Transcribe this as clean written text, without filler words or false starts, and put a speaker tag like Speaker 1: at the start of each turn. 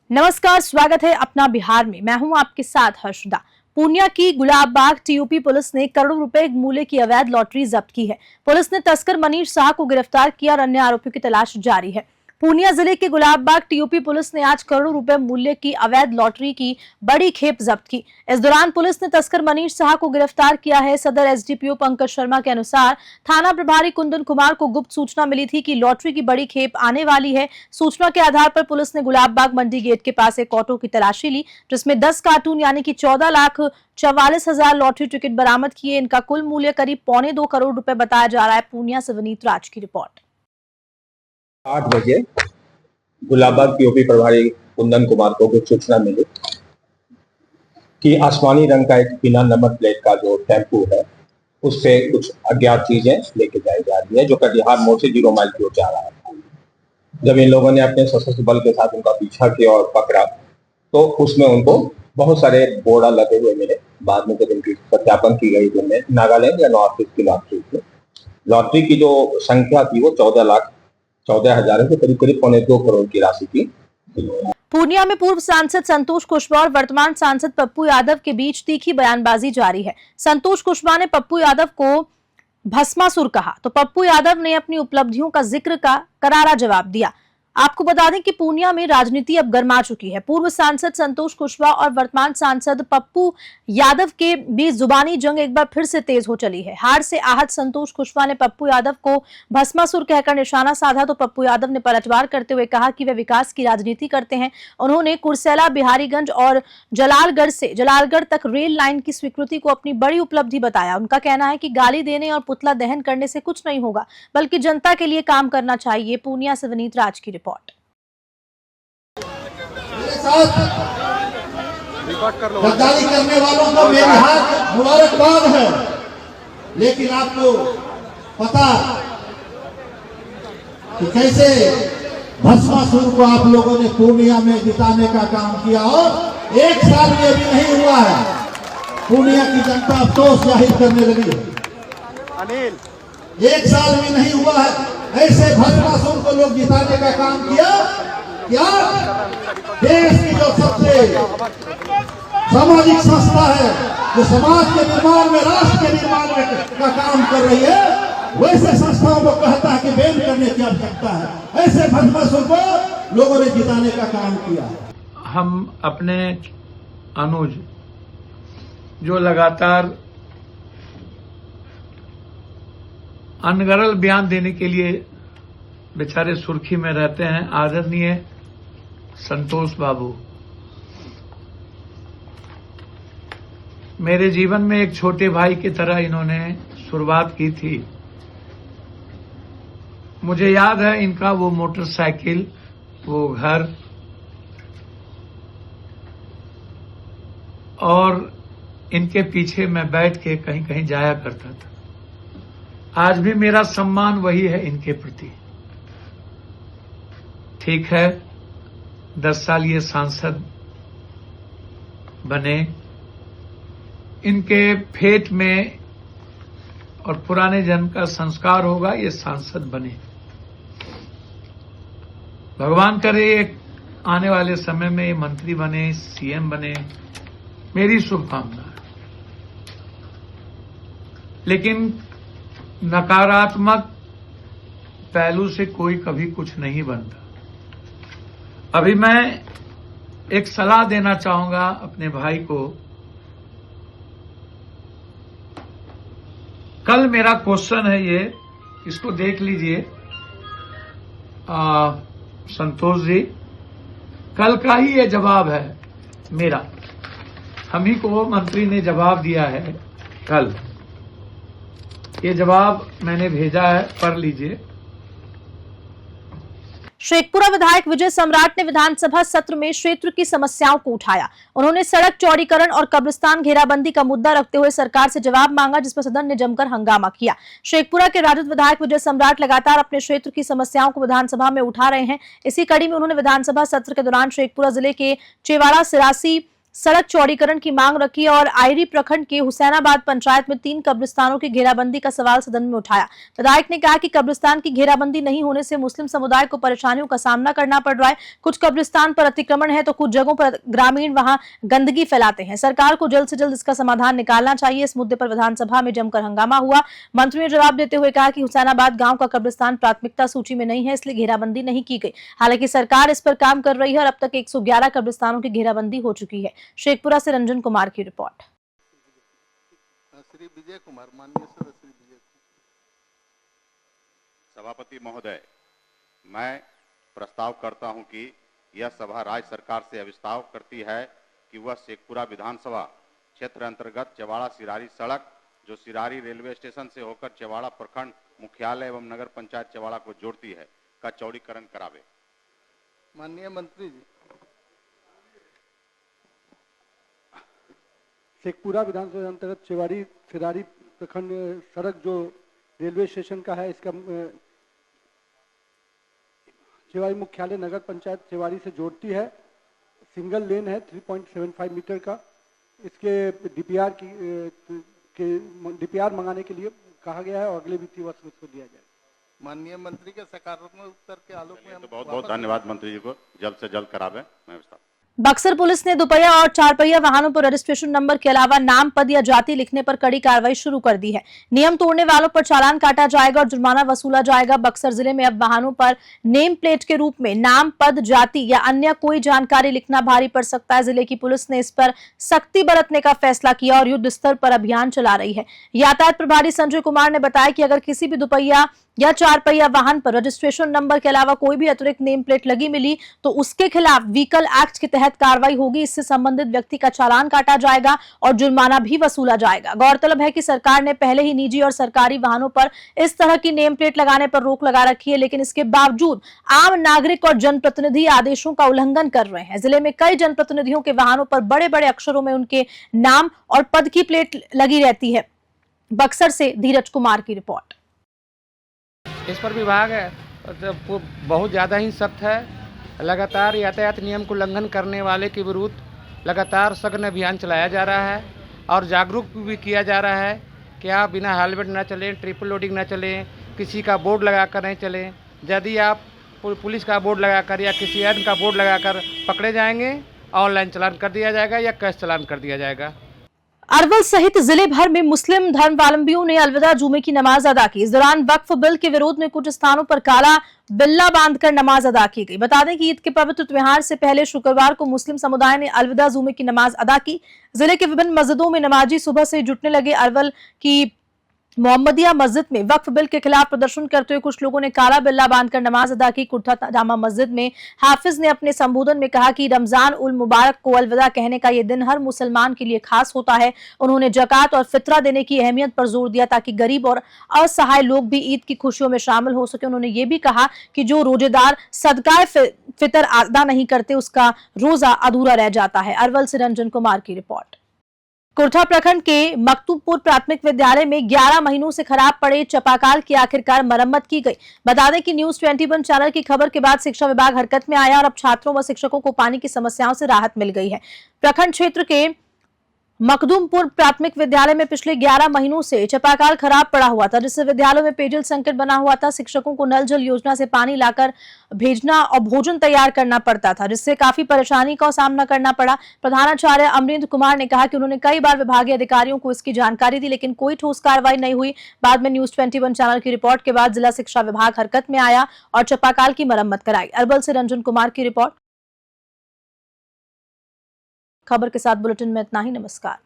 Speaker 1: नमस्कार, स्वागत है अपना बिहार में। मैं हूं आपके साथ हर्षदा। पूर्णिया की गुलाबबाग टीओपी पुलिस ने करोड़ों रुपए मूल्य की अवैध लॉटरी जब्त की है। पुलिस ने तस्कर मनीष शाह को गिरफ्तार किया और अन्य आरोपियों की तलाश जारी है। पूर्णिया जिले के गुलाबबाग टीओपी पुलिस ने आज करोड़ों रुपए मूल्य की अवैध लॉटरी की बड़ी खेप जब्त की। इस दौरान पुलिस ने तस्कर मनीष शाह को गिरफ्तार किया है। सदर एसडीपीओ पंकज शर्मा के अनुसार थाना प्रभारी कुंदन कुमार को गुप्त सूचना मिली थी कि लॉटरी की बड़ी खेप आने वाली है। सूचना के आधार पर पुलिस ने गुलाबबाग मंडी गेट के पास एक ऑटो की तलाशी ली, जिसमें 10 कार्टून यानी कि 14,44,000 लॉटरी टिकट बरामद किए। इनका कुल मूल्य करीब 2.25 करोड़ रुपए बताया जा रहा है। पूर्णिया से विनीत राज की रिपोर्ट।
Speaker 2: 8 बजे गुलाबबाग पीओपी प्रभारी कुंदन कुमार को कुछ सूचना मिली कि आसमानी रंग का एक बिना नंबर प्लेट का जो टेम्पू है उससे कुछ अज्ञात चीजें लेके जाई जा रही है, जो कटिहार मोड़ से 0 माइल की ओर जा रहा था। जब इन लोगों ने अपने सशस्त्र बल के साथ उनका पीछा किया और पकड़ा तो उसमें उनको बहुत सारे बोर्डा लगे हुए मिले। बाद में जब इनकी सत्यापन की गई तो उनमें नागालैंड या नॉर्थ ईस्ट की लॉटरी थी। लॉटरी की जो संख्या थी वो 14,14,000 है, करीब 2.25 करोड़ की राशि की।
Speaker 1: पूर्णिया में पूर्व सांसद संतोष कुशवाहा और वर्तमान सांसद पप्पू यादव के बीच तीखी बयानबाजी जारी है। संतोष कुशवाहा ने पप्पू यादव को भस्मासुर कहा तो पप्पू यादव ने अपनी उपलब्धियों का जिक्र का करारा जवाब दिया। आपको बता दें कि पूर्णिया में राजनीति अब गर्मा चुकी है। पूर्व सांसद संतोष कुशवाहा और वर्तमान सांसद पप्पू यादव के बीच जुबानी जंग एक बार फिर से तेज हो चली है। हार से आहत संतोष कुशवाहा ने पप्पू यादव को भस्मासुर कहकर निशाना साधा तो पप्पू यादव ने पलटवार करते हुए कहा कि वे विकास की राजनीति करते हैं। उन्होंने कुर्सेला, बिहारीगंज और जलालगढ़ से जलालगढ़ तक रेल लाइन की स्वीकृति को अपनी बड़ी उपलब्धि बताया। उनका कहना है कि गाली देने और पुतला दहन करने से कुछ नहीं होगा, बल्कि जनता के लिए काम करना चाहिए। पूर्णिया से विनीत राज की रिपोर्ट।
Speaker 3: गद्दारी करने वालों को मेरे हाथ मुबारकबाद है, लेकिन आपको पता कि कैसे भस्मासुर को आप लोगों ने पूर्णिया में जिताने का काम किया और 1 साल में भी नहीं हुआ है। पूर्णिया की जनता अफसोस जाहिर करने लगी है। 1 साल में नहीं हुआ है, ऐसे भस्मासुर को लोग जिताने का काम किया। क्या देश की जो सबसे सामाजिक संस्था है, जो समाज के निर्माण में, राष्ट्र के निर्माण में का काम कर रही है, वैसे संस्थाओं को कहता है कि बैन करने की आवश्यकता है। ऐसे भस्मासुर को लोगों ने जिताने का काम किया।
Speaker 4: हम अपने अनुज जो लगातार अनगरल बयान देने के लिए बेचारे सुर्खी में रहते हैं, आदरणीय संतोष बाबू, मेरे जीवन में एक छोटे भाई की तरह इन्होंने शुरुआत की थी। मुझे याद है इनका वो मोटरसाइकिल, वो घर और इनके पीछे मैं बैठ के कहीं कहीं जाया करता था। आज भी मेरा सम्मान वही है इनके प्रति। ठीक है, 10 साल ये सांसद बने, इनके फेट में और पुराने जन्म का संस्कार होगा, ये सांसद बने। भगवान करे एक आने वाले समय में ये मंत्री बने, सीएम बने, मेरी शुभकामना है। लेकिन नकारात्मक पहलू से कोई कभी कुछ नहीं बनता। अभी मैं एक सलाह देना चाहूंगा अपने भाई को। कल मेरा क्वेश्चन है ये, इसको देख लीजिए संतोष जी, कल का ही ये जवाब है मेरा। हम ही को मंत्री ने जवाब दिया है कल। ये जवाब मैंने भेजा है, पढ़ लीजिए।
Speaker 1: शेखपुरा विधायक विजय सम्राट ने विधानसभा सत्र में क्षेत्र की समस्याओं को उठाया। उन्होंने सड़क चौड़ीकरण और कब्रिस्तान घेराबंदी का मुद्दा रखते हुए सरकार से जवाब मांगा, जिस पर सदन ने जमकर हंगामा किया। शेखपुरा के राजद विधायक विजय सम्राट लगातार अपने क्षेत्र की समस्याओं को विधानसभा में उठा रहे हैं। इसी कड़ी में उन्होंने विधानसभा सत्र के दौरान शेखपुरा जिले के चेवाड़ा, सिरासी, सड़क चौड़ीकरण की मांग रखी और आयरी प्रखंड के हुसैनाबाद पंचायत में 3 कब्रिस्तानों की घेराबंदी का सवाल सदन में उठाया। विधायक ने कहा कि कब्रिस्तान की घेराबंदी नहीं होने से मुस्लिम समुदाय को परेशानियों का सामना करना पड़ रहा है। कुछ कब्रिस्तान पर अतिक्रमण है तो कुछ जगहों पर ग्रामीण वहां गंदगी फैलाते हैं। सरकार को जल्द से जल्द इसका समाधान निकालना चाहिए। इस मुद्दे पर विधानसभा में जमकर हंगामा हुआ। मंत्री ने जवाब देते हुए कहा कि हुसैनाबाद गांव का कब्रिस्तान प्राथमिकता सूची में नहीं है, इसलिए घेराबंदी नहीं की गई। हालांकि सरकार इस पर काम कर रही है और अब तक 111 कब्रिस्तानों की घेराबंदी हो चुकी है। शेखपुरा से रंजन कुमार की रिपोर्ट।
Speaker 5: श्री विजय कुमार, माननीय सदस्य श्री विजय कुमार।
Speaker 6: सभापति महोदय, मैं प्रस्ताव करता हूं कि यह सभा राज्य सरकार से अविस्ताव करती है कि वह शेखपुरा विधानसभा क्षेत्र अंतर्गत चेवाड़ा सिरारी सड़क, जो सिरारी रेलवे स्टेशन से होकर चेवाड़ा प्रखंड मुख्यालय एवं नगर पंचायत चेवाड़ा को जोड़ती है, का चौड़ीकरण करावे।
Speaker 5: माननीय मंत्री जी, शेखपुरा विधानसभा अंतर्गत चेवाड़ी सिरारी प्रखंड सड़क जो रेलवे स्टेशन का है, इसका चेवाड़ी मुख्यालय नगर पंचायत चेवाड़ी से जोड़ती है। सिंगल लेन है 3.75 मीटर का। इसके डीपीआर मंगाने के लिए कहा गया है और अगले वित्तीय वर्ष में उसको दिया जाए। माननीय मंत्री के सकारात्मक उत्तर के आलोक में
Speaker 6: तो बहुत बहुत धन्यवाद मंत्री जी को, जल्द से जल्द करावे व्यवस्था।
Speaker 1: बक्सर पुलिस ने दोपहिया और 4 पहिया वाहनों पर रजिस्ट्रेशन नंबर के अलावा नाम, पद या जाति लिखने पर कड़ी कार्रवाई शुरू कर दी है। नियम तोड़ने वालों पर चालान काटा जाएगा और जुर्माना वसूला जाएगा। बक्सर जिले में अब वाहनों पर नेम प्लेट के रूप में नाम, पद, जाति या अन्य कोई जानकारी लिखना भारी पड़ सकता है। जिले की पुलिस ने इस पर सख्ती बरतने का फैसला किया और युद्ध स्तर पर अभियान चला रही है। यातायात प्रभारी संजय कुमार ने बताया कि अगर किसी भी दोपहिया या 4 पहिया वाहन पर रजिस्ट्रेशन नंबर के अलावा कोई भी अतिरिक्त नेम प्लेट लगी मिली तो उसके खिलाफ व्हीकल एक्ट के तहत कार्रवाई होगी। इससे संबंधित व्यक्ति का चालान काटा जाएगा और जुर्माना भी वसूला जाएगा। गौरतलब है कि सरकार ने पहले ही निजी और सरकारी वाहनों पर इस तरह की नेम प्लेट लगाने पर रोक लगा रखी है, लेकिन इसके बावजूद आम नागरिक और जनप्रतिनिधि आदेशों का उल्लंघन कर रहे हैं। जिले में कई जनप्रतिनिधियों के वाहनों पर बड़े बड़े अक्षरों में उनके नाम और पद की प्लेट लगी रहती है। बक्सर से धीरज कुमार की रिपोर्ट।
Speaker 7: इस पर विभाग बहुत ज़्यादा ही सख्त है। लगातार यातायात नियम को उल्लंघन करने वाले के विरुद्ध लगातार सघन अभियान चलाया जा रहा है और जागरूक भी किया जा रहा है कि आप बिना हेलमेट न चलें, ट्रिपल लोडिंग न चलें, किसी का बोर्ड लगाकर नहीं चलें। यदि आप पुलिस का बोर्ड लगाकर या किसी अन्य का बोर्ड लगाकर पकड़े जाएंगे, ऑनलाइन चालान कर दिया जाएगा या कैश चालान कर दिया जाएगा।
Speaker 1: अरवल सहित जिले भर में मुस्लिम धर्मावलंबियों ने अलविदा जुमे की नमाज अदा की। इस दौरान वक्फ बिल के विरोध में कुछ स्थानों पर काला बिल्ला बांधकर नमाज अदा की गई। बता दें कि ईद के पवित्र त्योहार से पहले शुक्रवार को मुस्लिम समुदाय ने अलविदा जुमे की नमाज अदा की। जिले के विभिन्न मस्जिदों में नमाजी सुबह से जुटने लगे। अरवल की मोहम्मदिया मस्जिद में वक्फ बिल के खिलाफ प्रदर्शन करते हुए कुछ लोगों ने काला बिल्ला बांधकर नमाज अदा की। कुर्था जामा मस्जिद में हाफिज ने अपने संबोधन में कहा कि रमजान उल मुबारक को अलविदा कहने का ये दिन हर मुसलमान के लिए खास होता है। उन्होंने ज़कात और फितरा देने की अहमियत पर जोर दिया ताकि गरीब और असहाय लोग भी ईद की खुशियों में शामिल हो सके। उन्होंने ये भी कहा कि जो रोजेदार सदका फितर अदा नहीं करते उसका रोजा अधूरा रह जाता है। अरवल से रंजन कुमार की रिपोर्ट। कुर्था प्रखंड के मकतूबपुर प्राथमिक विद्यालय में 11 महीनों से खराब पड़े चापाकल की आखिरकार मरम्मत की गई। बता दें कि न्यूज 21 चैनल की खबर के बाद शिक्षा विभाग हरकत में आया और अब छात्रों व शिक्षकों को पानी की समस्याओं से राहत मिल गई है। प्रखंड क्षेत्र के मखदूमपुर प्राथमिक विद्यालय में पिछले 11 महीनों से चापाकल खराब पड़ा हुआ था, जिससे विद्यालयों में पेयजल संकट बना हुआ था। शिक्षकों को नल जल योजना से पानी लाकर भेजना और भोजन तैयार करना पड़ता था, जिससे काफी परेशानी का सामना करना पड़ा। प्रधानाचार्य अमरिंद्र कुमार ने कहा कि उन्होंने कई बार विभागीय अधिकारियों को इसकी जानकारी दी, लेकिन कोई ठोस कार्रवाई नहीं हुई। बाद में न्यूज 21 चैनल की रिपोर्ट के बाद जिला शिक्षा विभाग हरकत में आया और चापाकल की मरम्मत कराई। अरवल से रंजन कुमार की रिपोर्ट। खबर के साथ बुलेटिन में इतना ही। नमस्कार।